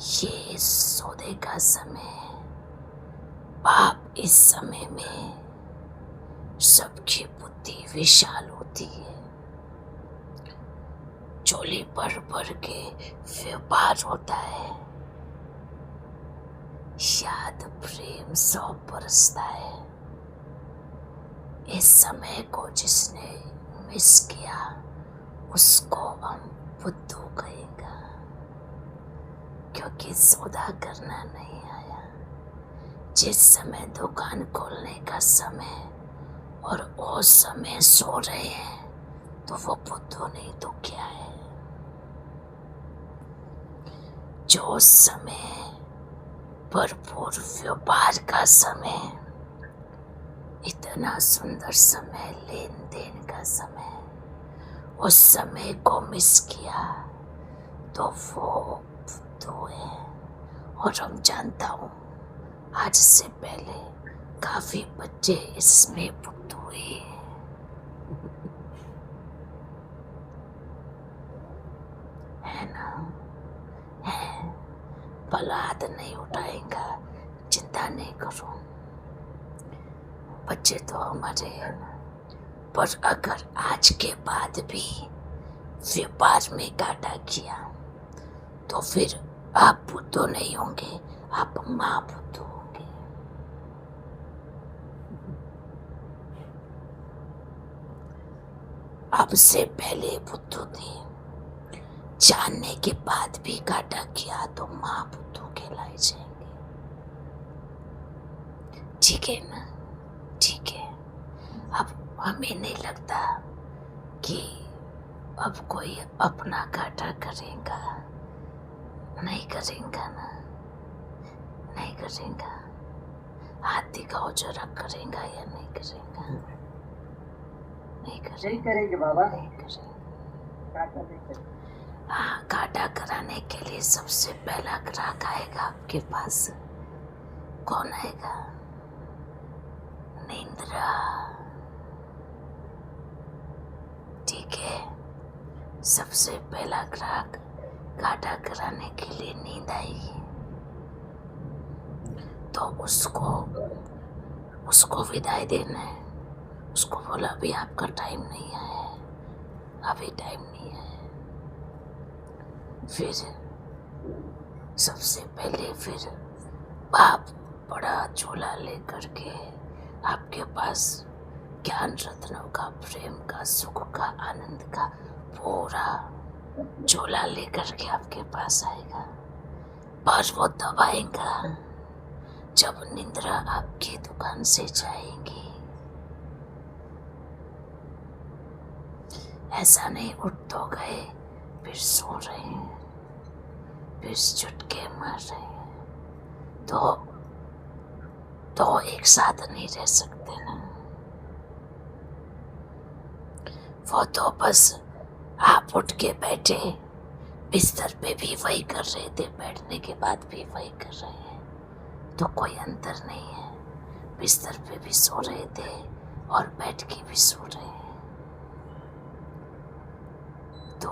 ये सौदे का समय है। बाप इस समय में सबकी बुद्धि विशाल होती है। चोली भर के व्यापार होता है, याद प्रेम सौ बरसता है। इस समय को जिसने मिस किया उसको हम बुद्धू कहेंगे, क्योंकि सौदा करना नहीं आया। जिस समय दुकान खोलने का समय और वो समय सो रहे हैं तो वो बुद्धू नहीं तो क्या है? जो समय भरपूर व्यापार का समय, इतना सुंदर समय, लेन देन का समय, उस समय को मिस किया तो वो बुद्धू है। और हम जानता हूँ आज से पहले काफी बच्चे इसमें पुट हुए, है ना? है, भला हाथ नहीं उठाएगा, चिंता नहीं करो, बच्चे तो हमारे हैं ना। पर अगर आज के बाद भी व्यापार में घाटा किया तो फिर आप बुद्धू नहीं होंगे, आप माँ बुद्धू होंगे। अब से पहले बुद्धू थे, जानने के बाद भी घाटा किया तो माँ बुद्धू कहलाए जाएंगे। ठीक है ना? ठीक है। अब हमें नहीं लगता कि अब कोई अपना घाटा करेगा, नहीं करेगा ना, नहीं करेगा। हाथ दिखाओ जरा, करेगा या नहीं करेगा? नहीं करेगा,
नहीं करेंगे बाबा,
नहीं करेगा।
घाटा नहीं करेंगे।
हाँ, घाटा कराने के लिए सबसे पहला ग्राहक आएगा आपके पास। कौन आएगा? निंद्रा। ठीक है, सबसे पहला ग्राहक घाटा कराने के लिए नींद आएगी तो उसको विदाई देना है। उसको बोला अभी आपका टाइम नहीं है, अभी टाइम नहीं है। फिर सबसे पहले फिर बाप बड़ा झोला लेकर के आपके पास ज्ञान रत्नों का, प्रेम का, सुख का, आनंद का पूरा झोला लेकर के आपके पास आएगा। पर वो तब आएगा जब निंद्रा आपकी दुकान से जाएंगी। ऐसा नहीं उठ तो गए फिर सो रहे हैं, फिर झटके मार रहे हैं, तो एक साथ नहीं रह सकते ना। वो तो बस आप उठ के बैठे, बिस्तर पे भी वही कर रहे थे, बैठने के बाद भी वही कर रहे हैं, तो कोई अंतर नहीं है। बिस्तर पे भी सो रहे थे और बैठ के भी सो रहे हैं। तो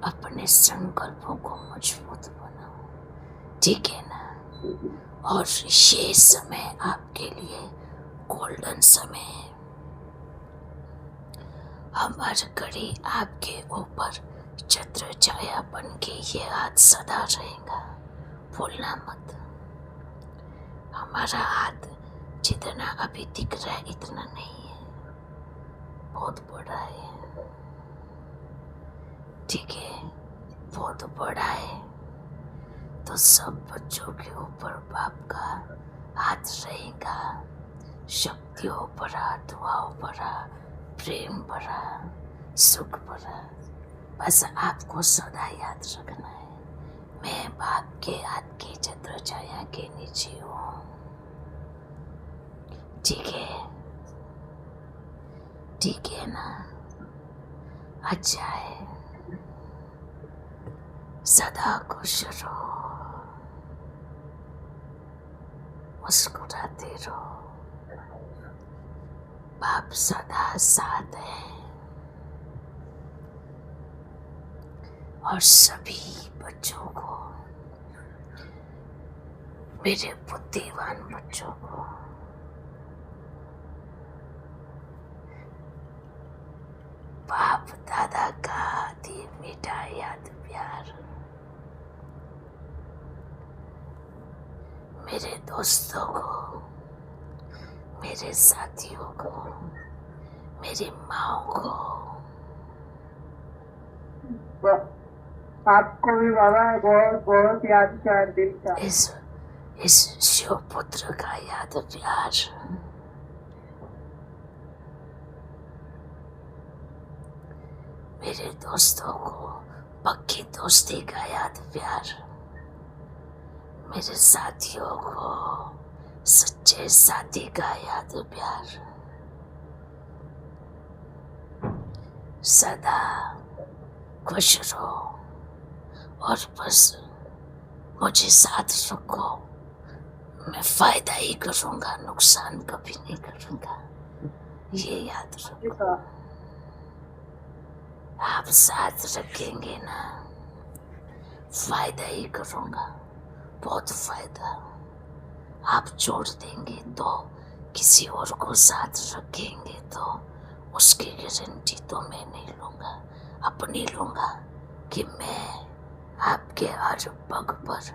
अपने संकल्पों को मजबूत बनाओ, ठीक है ना? और ये समय आपके लिए गोल्डन समय है। हमारी घड़ी आपके ऊपर छत्र छाया बन के ये हाथ सदा रहेगा, भूलना मत। हमारा हाथ जितना अभी दिख रहा है इतना नहीं है, बहुत बड़ा है। ठीक है, बहुत बड़ा है। तो सब बच्चों के ऊपर बाप का हाथ रहेगा, शक्तियों भरा, दुआओं भरा, प्रेम भरा, सुख भरा। बस आपको सदा याद रखना है, मैं बाप के हाथ की छत्र छाया के नीचे हूँ। ठीक है? ठीक है ना? अच्छा है। सदा खुश रहो, मुस्कुराते रहो, बाप सदा साथ है। और सभी बच्चों को, मेरे बुद्धिमान बच्चों को बाप दादा का दी मीठा याद प्यार। मेरे दोस्तों को, मेरे साथियों को, मेरी माँ को,
आपको भी बाबा बहुत बहुत याद प्यार देता।
इस शिव पुत्र का याद प्यार। मेरे दोस्तों को पक्की दोस्ती का याद प्यार। मेरे साथियों को सच्चे साथी का याद प्यार। सदा खुश रहो और बस मुझे साथ रखो, मैं फायदा ही करूंगा, नुकसान कभी नहीं करूंगा, ये याद रखो। आप साथ रखेंगे ना, फायदा ही करूंगा, बहुत फायदा। आप छोड़ देंगे तो किसी और को साथ रखेंगे तो उसकी गारंटी तो मैं नहीं लूंगा, अपनी लूंगा कि मैं आपके हर पग पर,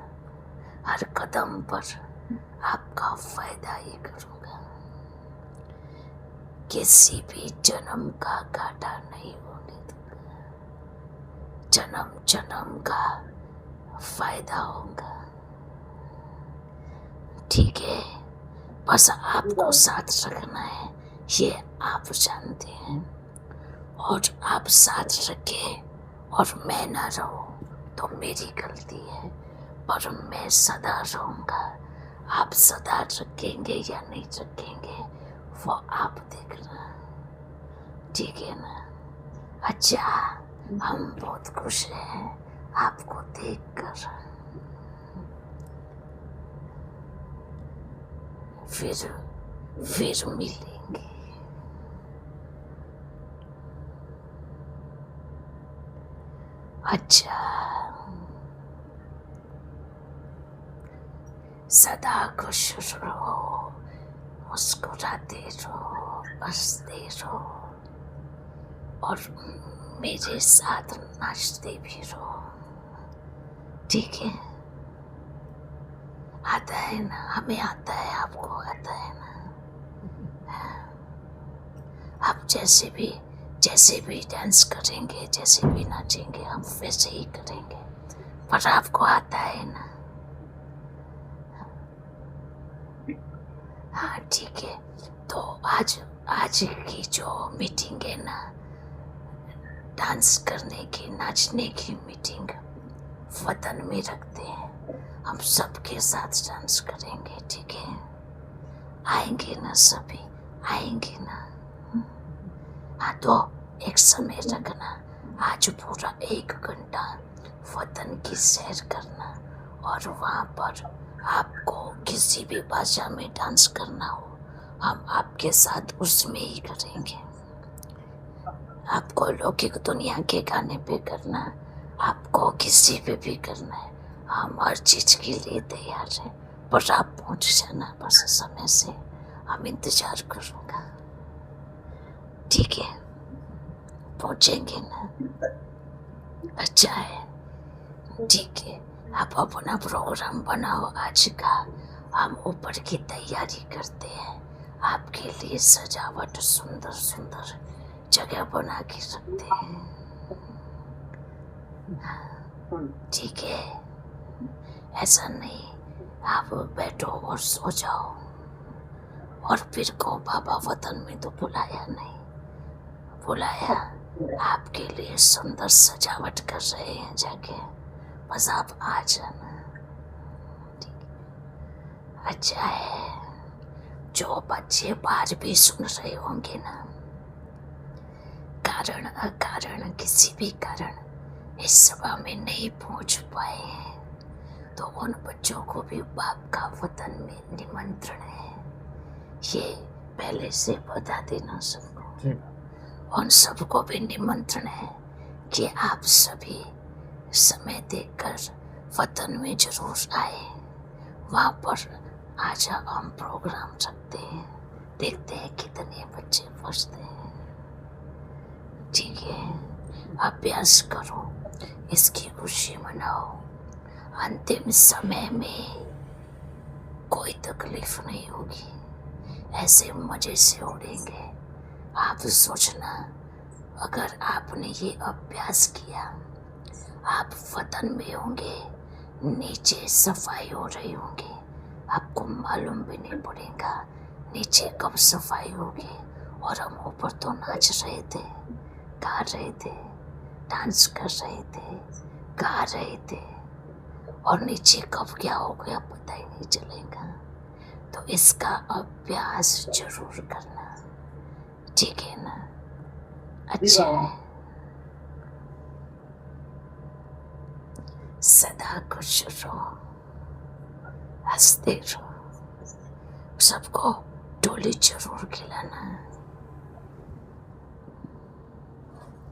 हर कदम पर आपका फायदा ही करूंगा। किसी भी जन्म का घाटा नहीं होने दूंगा, जन्म जन्म का फायदा होगा। ठीक है, बस आपको साथ रखना है, ये आप जानते हैं। और आप साथ रखे और मैं ना रहूं तो मेरी गलती है, पर मैं सदा रहूंगा। आप सदा रखेंगे या नहीं रखेंगे वो आप देखना, ठीक है ना? अच्छा, हम बहुत खुश हैं आपको देखकर। फिर मिलेंगे। अच्छा, सदा खुश रहो, मुस्कुराते रहो, हंसते रहो और मेरे साथ नाचते भी रहो, ठीक है? आता है ना, हमें आता है, आपको आता है ना? आप जैसे भी डांस करेंगे, जैसे भी नाचेंगे, हम वैसे ही करेंगे, पर आपको आता है ना? हाँ ठीक है, तो आज की जो मीटिंग है ना, डांस करने की, नाचने की मीटिंग वतन में रखते हैं। हम सबके साथ डांस करेंगे, ठीक है? आएंगे ना सभी, आएंगे ना? हाँ तो एक समय रखना, आज पूरा 1 घंटा वतन की सैर करना और वहाँ पर आपको किसी भी भाषा में डांस करना हो, हम आपके साथ उसमें ही करेंगे। आपको लौकिक दुनिया के गाने पे करना, आपको किसी पे भी करना है, हम हर चीज के लिए तैयार हैं, पर आप पहुंच जाना बस समय से, हम इंतजार करूँगा, ठीक है? पहुंचेंगे ना? अच्छा है, ठीक है। आप अपना प्रोग्राम बनाओ आज का, हम ऊपर की तैयारी करते हैं, आपके लिए सजावट सुंदर सुंदर जगह बना के रखते हैं, ठीक है? ऐसा नहीं, आप बैठो और सो जाओ और फिर को बाबा वतन में तो बुलाया नहीं, बुलाया, आपके लिए सुंदर सजावट कर रहे हैं जाके, बस आप आ जाना, ठीक? अच्छा है, जो बच्चे बाहर भी सुन रहे होंगे ना, कारण अकारण किसी भी कारण इस सभा में नहीं पहुंच पाए हैं, तो उन बच्चों को भी बाप का वतन में निमंत्रण है, ये पहले से बता देना सबको। उन सबको भी निमंत्रण है कि आप सभी समय देखकर वतन में जरूर आए, वहाँ पर आज हम प्रोग्राम रखते हैं, देखते हैं कितने बच्चे पहुँचते हैं, ठीक है? अभ्यास करो, इसकी खुशी मनाओ, अंतिम समय में कोई तकलीफ नहीं होगी, ऐसे मजे से उड़ेंगे। आप सोचना, अगर आपने ये अभ्यास किया, आप वतन में होंगे, नीचे सफाई हो रही होगी, आपको मालूम भी नहीं पड़ेगा नीचे कब सफाई होगी, और हम ऊपर तो नाच रहे थे, गा रहे थे, डांस कर रहे थे, गा रहे थे, और नीचे कब क्या हो गया पता ही नहीं चलेगा। तो इसका अभ्यास जरूर करना, ठीक है ना? अच्छा है, सदा खुश रहो, हंसते रहो, सबको टोली जरूर खिलाना।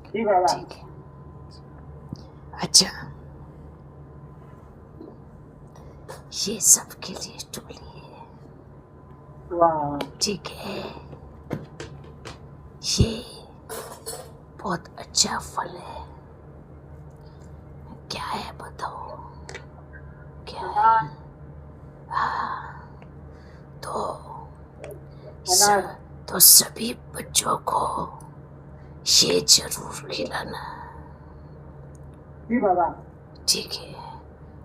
जी बाबा।
ठीक है। अच्छा, ये सबके लिए टोली है।
वाह।
ठीक है, ये बहुत अच्छा फल है। क्या है बताओ, क्या है? हाँ, तो सभी बच्चों को ये जरूर खिलाना।
जी बाबा।
ठीक है,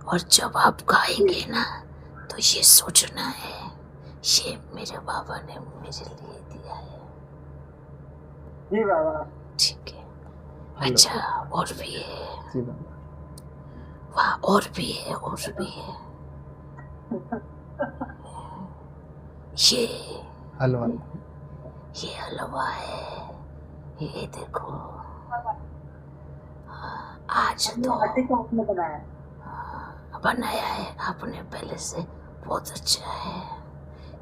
और जब आप खाएंगे ना तो ये सोचना है ये मेरे बाबा ने मेरे लिए दिया है।
जी बाबा।
ठीक है। अच्छा, और भी है?
जी बाबा।
वाह, और भी है, और भी है। ये
हलवा।
ये हलवा है, ये देखो। आज तो
हड्डी को आपने बनाया।
बनाया है आपने पहले से, बहुत अच्छा है।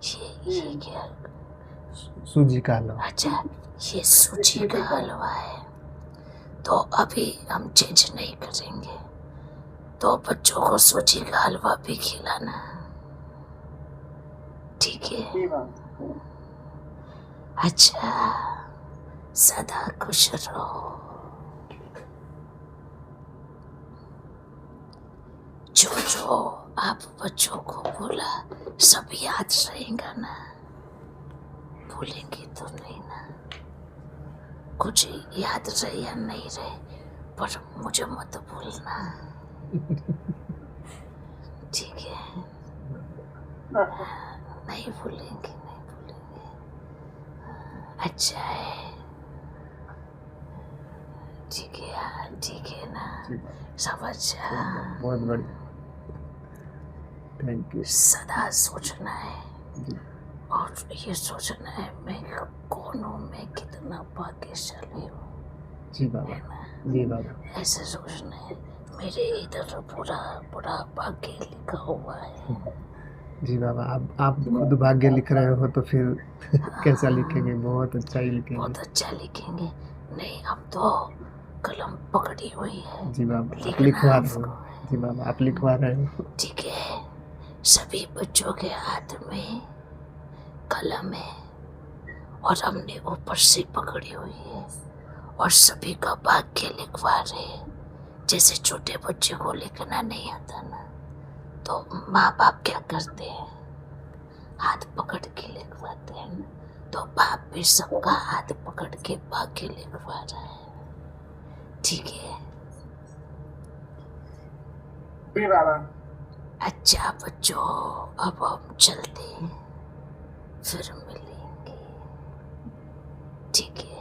ये क्या?
सूजी का हलवा।
अच्छा, ये सूजी का हलवा है। तो अभी हम चेंज नहीं करेंगे, तो बच्चों को सूजी का हलवा भी खिलाना। ठीक है।
जी बाबा।
अच्छा, सदा खुश रहो। जो जो आप बच्चों को बोला सब याद रहेगा ना? भूलेंगे तो नहीं ना? कुछ याद रहे या नहीं रहे, पर मुझे मत भूलना। ठीक है, नहीं भूलेंगे, नहीं भूलेंगे। अच्छा है, ठीक है यार, ठीक है ना? सब अच्छा।
बहुत बढ़िया, थैंक यू।
सदा सोचना है, और ये सोचना है मैं कौन हूँ, मैं कितना भाग्यशाली हूँ।
जी बाबा। जी बाबा।
ऐसे सोचना है। मेरे इधर पूरा पूरा भाग्य लिखा हुआ है।
जी बाबा, आप खुद भाग्य लिख रहे हो तो फिर कैसा लिखेंगे? बहुत अच्छा ही लिखेंगे।
बहुत अच्छा लिखेंगे। नहीं, अब तो कलम पकड़ी हुई है।
जी बाबा, आप
लिखना
लिखवा रहे
आपको
हो।
है।
जी बाबा, आप लिखवा रहे हो।
ठीक है, सभी बच्चों के हाथ में कलम है और हमने ऊपर से पकड़ी हुई है, और सभी का भाग्य लिखवा रहे हैं। जैसे छोटे बच्चे को लिखना नहीं आता ना, तो माँ बाप क्या करते हैं, हाथ पकड़ के लिखवाते हैं ना, तो बाप भी सबका हाथ पकड़ के भाग्य लिखवा रहा है। ठीक है।
जी बाबा।
अच्छा बच्चों, अब हम चलते हैं, फिर मिलेंगे। ठीक है।